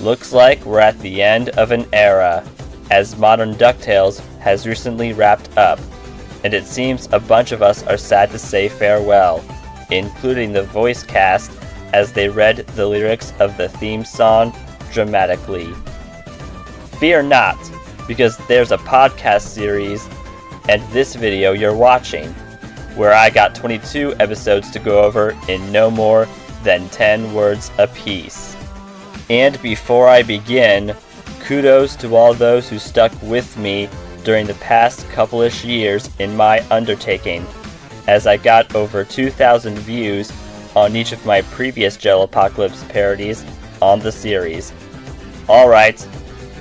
Looks like we're at the end of an era, as modern DuckTales has recently wrapped up, and it seems a bunch of us are sad to say farewell, including the voice cast as they read the lyrics of the theme song dramatically. Fear not, because there's a podcast series and this video you're watching, where I got 22 episodes to go over in no more than 10 words apiece. And before I begin, kudos to all those who stuck with me during the past couple-ish years in my undertaking, as I got over 2,000 views on each of my previous JelloApocalypse parodies on the series. Alright,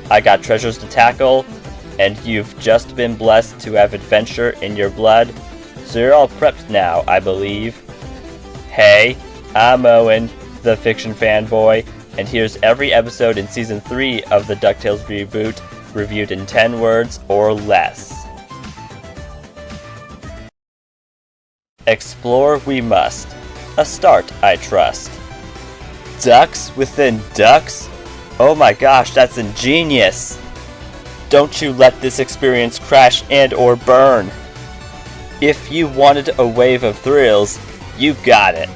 I got treasures to tackle, and you've just been blessed to have adventure in your blood, so you're all prepped now, I believe. Hey, I'm Owen, the fiction fanboy, and here's every episode in Season 3 of the DuckTales reboot, reviewed in 10 words or less. Explore we must. A start, I trust. Ducks within ducks? Oh my gosh, that's ingenious! Don't you let this experience crash and or burn. If you wanted a wave of thrills, you got it.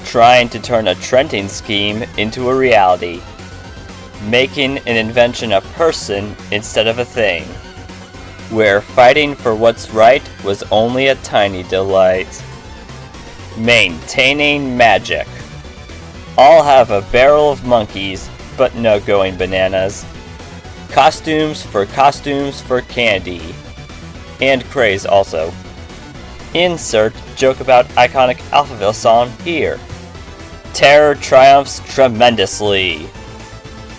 Trying to turn a trending scheme into a reality. Making an invention a person instead of a thing. Where fighting for what's right was only a tiny delight. Maintaining magic. I'll have a barrel of monkeys, but no going bananas. Costumes for candy. And craze also. Insert joke about iconic Alphaville song here. Terror triumphs tremendously.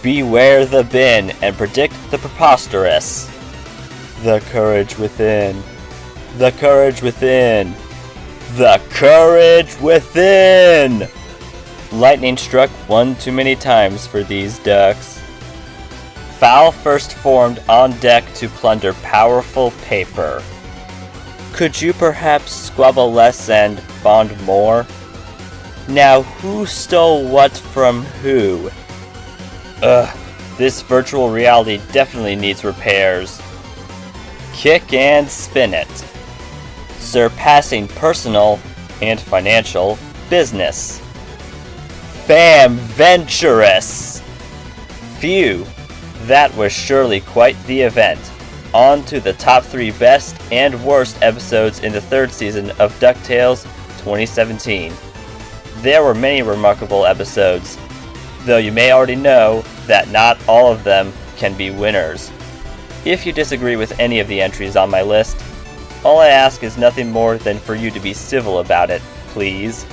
Beware the bin and predict the preposterous. The courage within. The courage within. The courage within! Lightning struck one too many times for these ducks. Fowl first formed on deck to plunder powerful paper. Could you perhaps squabble less and bond more? Now who stole what from who? Ugh, this virtual reality definitely needs repairs. Kick and spin it. Surpassing personal and financial business. Famventurous! Phew, that was surely quite the event. On to the top 3 best and worst episodes in the 3rd season of DuckTales 2017. There were many remarkable episodes, though you may already know that not all of them can be winners. If you disagree with any of the entries on my list, all I ask is nothing more than for you to be civil about it, please.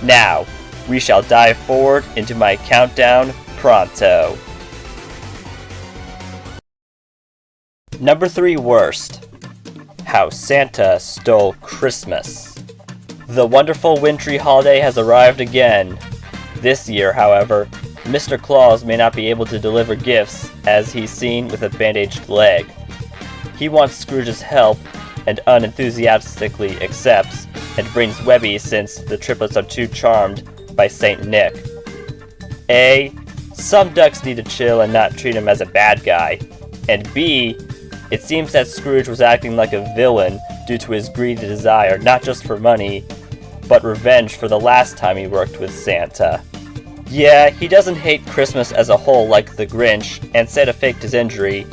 Now, we shall dive forward into my countdown pronto. Number 3 worst. How Santa Stole Christmas. The wonderful wintry holiday has arrived again. This year, however, Mr. Claus may not be able to deliver gifts as he's seen with a bandaged leg. He wants Scrooge's help and unenthusiastically accepts and brings Webby since the triplets are too charmed by Saint Nick. A. Some ducks need to chill and not treat him as a bad guy. And B. It seems that Scrooge was acting like a villain due to his greedy desire not just for money, but revenge for the last time he worked with Santa. Yeah, he doesn't hate Christmas as a whole like the Grinch, and Santa faked his injury,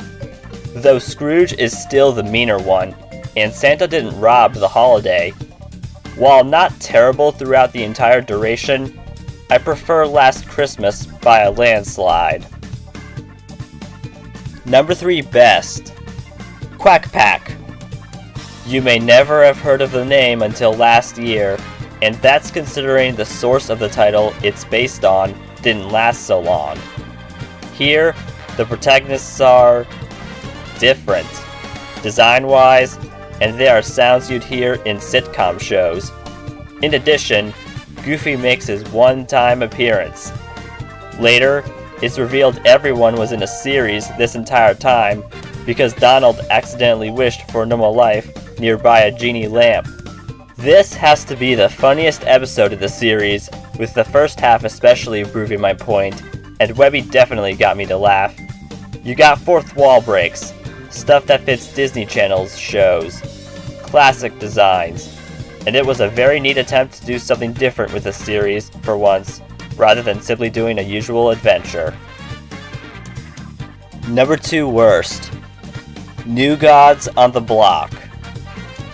though Scrooge is still the meaner one, and Santa didn't rob the holiday. While not terrible throughout the entire duration, I prefer Last Christmas by a landslide. Number 3 best. Quack Pack. You may never have heard of the name until last year, and that's considering the source of the title it's based on didn't last so long. Here, the protagonists are different, design-wise, and there are sounds you'd hear in sitcom shows. In addition, Goofy makes his one-time appearance. Later, it's revealed everyone was in a series this entire time because Donald accidentally wished for a normal life nearby a genie lamp. This has to be the funniest episode of the series, with the first half especially proving my point, and Webby definitely got me to laugh. You got fourth wall breaks, stuff that fits Disney Channel's shows, classic designs, and it was a very neat attempt to do something different with the series for once, rather than simply doing a usual adventure. Number 2 worst. New Gods on the Block.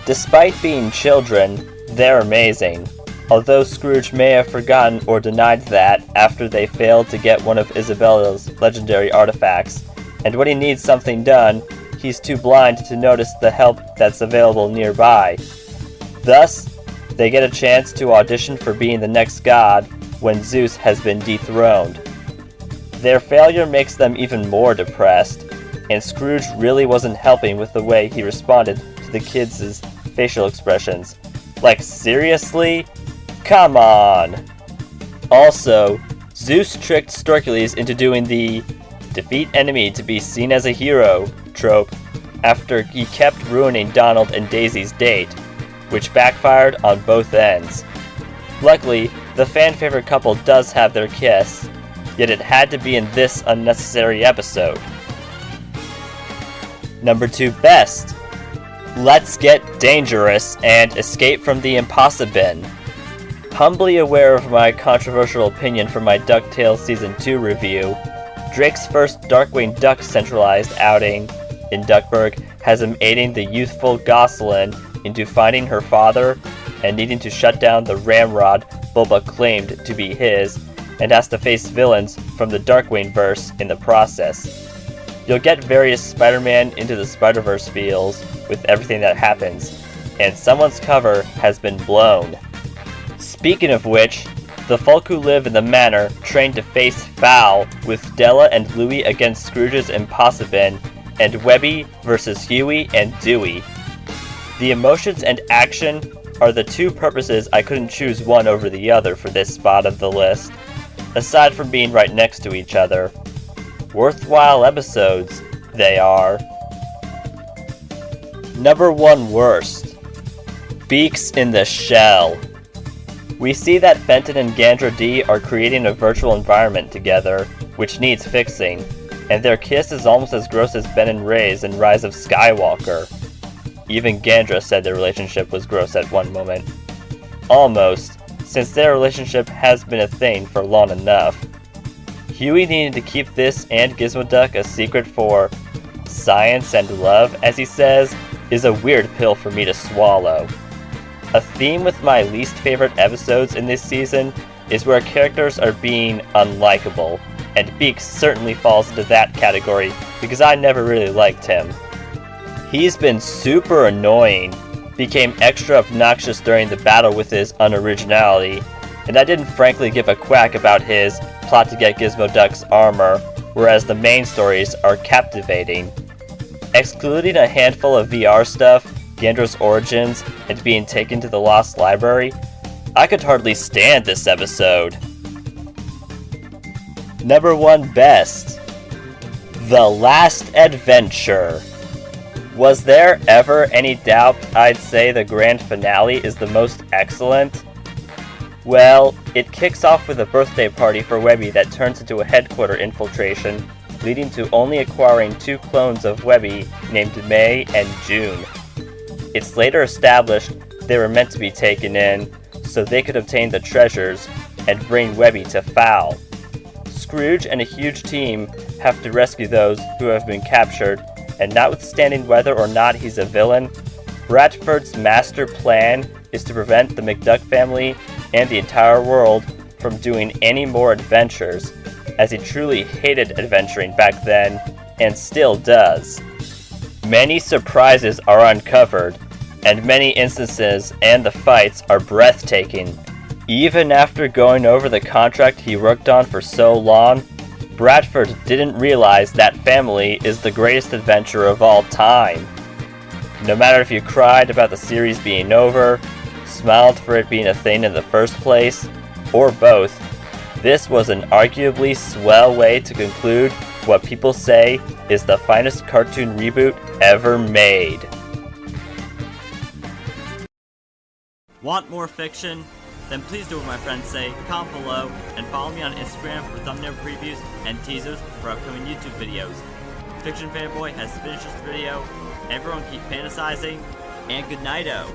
Despite being children, they're amazing, although Scrooge may have forgotten or denied that after they failed to get one of Isabella's legendary artifacts, and when he needs something done, he's too blind to notice the help that's available nearby. Thus, they get a chance to audition for being the next god when Zeus has been dethroned. Their failure makes them even more depressed, and Scrooge really wasn't helping with the way he responded to the kids' facial expressions. Like, seriously? Come on! Also, Zeus tricked Storkules into doing the defeat enemy to be seen as a hero trope after he kept ruining Donald and Daisy's date, which backfired on both ends. Luckily, the fan-favorite couple does have their kiss, yet it had to be in this unnecessary episode. Number 2 best. Let's get dangerous and escape from the impossible. Humbly aware of my controversial opinion from my DuckTales Season 2 review, Drake's first Darkwing Duck centralized outing in Duckburg has him aiding the youthful Gosselin into finding her father and needing to shut down the ramrod Bulba claimed to be his, and has to face villains from the Darkwing-verse in the process. You'll get various Spider-Man Into the Spider-Verse feels with everything that happens, and someone's cover has been blown. Speaking of which, the folk who live in the manor train to face foul with Della and Louie against Scrooge's Impossible and Webby versus Huey and Dewey. The emotions and action are the two purposes I couldn't choose one over the other for this spot of the list, aside from being right next to each other. Worthwhile episodes, they are. Number 1 worst. Beaks in the Shell. We see that Fenton and Gandra D are creating a virtual environment together, which needs fixing, and their kiss is almost as gross as Ben and Ray's in Rise of Skywalker. Even Gandra said their relationship was gross at one moment. Almost, since their relationship has been a thing for long enough. Huey needed to keep this and Gizmo Duck a secret for science and love, as he says, is a weird pill for me to swallow. A theme with my least favorite episodes in this season is where characters are being unlikable, and Beaks certainly falls into that category because I never really liked him. He's been super annoying, became extra obnoxious during the battle with his unoriginality, and I didn't frankly give a quack about his plot to get Gizmo Duck's armor, whereas the main stories are captivating. Excluding a handful of VR stuff, Gandra's origins, and being taken to the Lost Library, I could hardly stand this episode. Number 1 best. The Last Adventure. Was there ever any doubt I'd say the grand finale is the most excellent? Well, it kicks off with a birthday party for Webby that turns into a headquarter infiltration, leading to only acquiring 2 clones of Webby named May and June. It's later established they were meant to be taken in so they could obtain the treasures and bring Webby to Fowl. Scrooge and a huge team have to rescue those who have been captured, and notwithstanding whether or not he's a villain, Bradford's master plan is to prevent the McDuck family and the entire world from doing any more adventures, as he truly hated adventuring back then, and still does. Many surprises are uncovered, and many instances and the fights are breathtaking. Even after going over the contract he worked on for so long, Bradford didn't realize that family is the greatest adventure of all time. No matter if you cried about the series being over, smiled for it being a thing in the first place, or both, this was an arguably swell way to conclude what people say is the finest cartoon reboot ever made. Want more fiction? then please do what my friends say, comment below, and follow me on Instagram for thumbnail previews and teasers for upcoming YouTube videos. Fiction Fanboy has finished this video. Everyone keep fantasizing, and good night-o.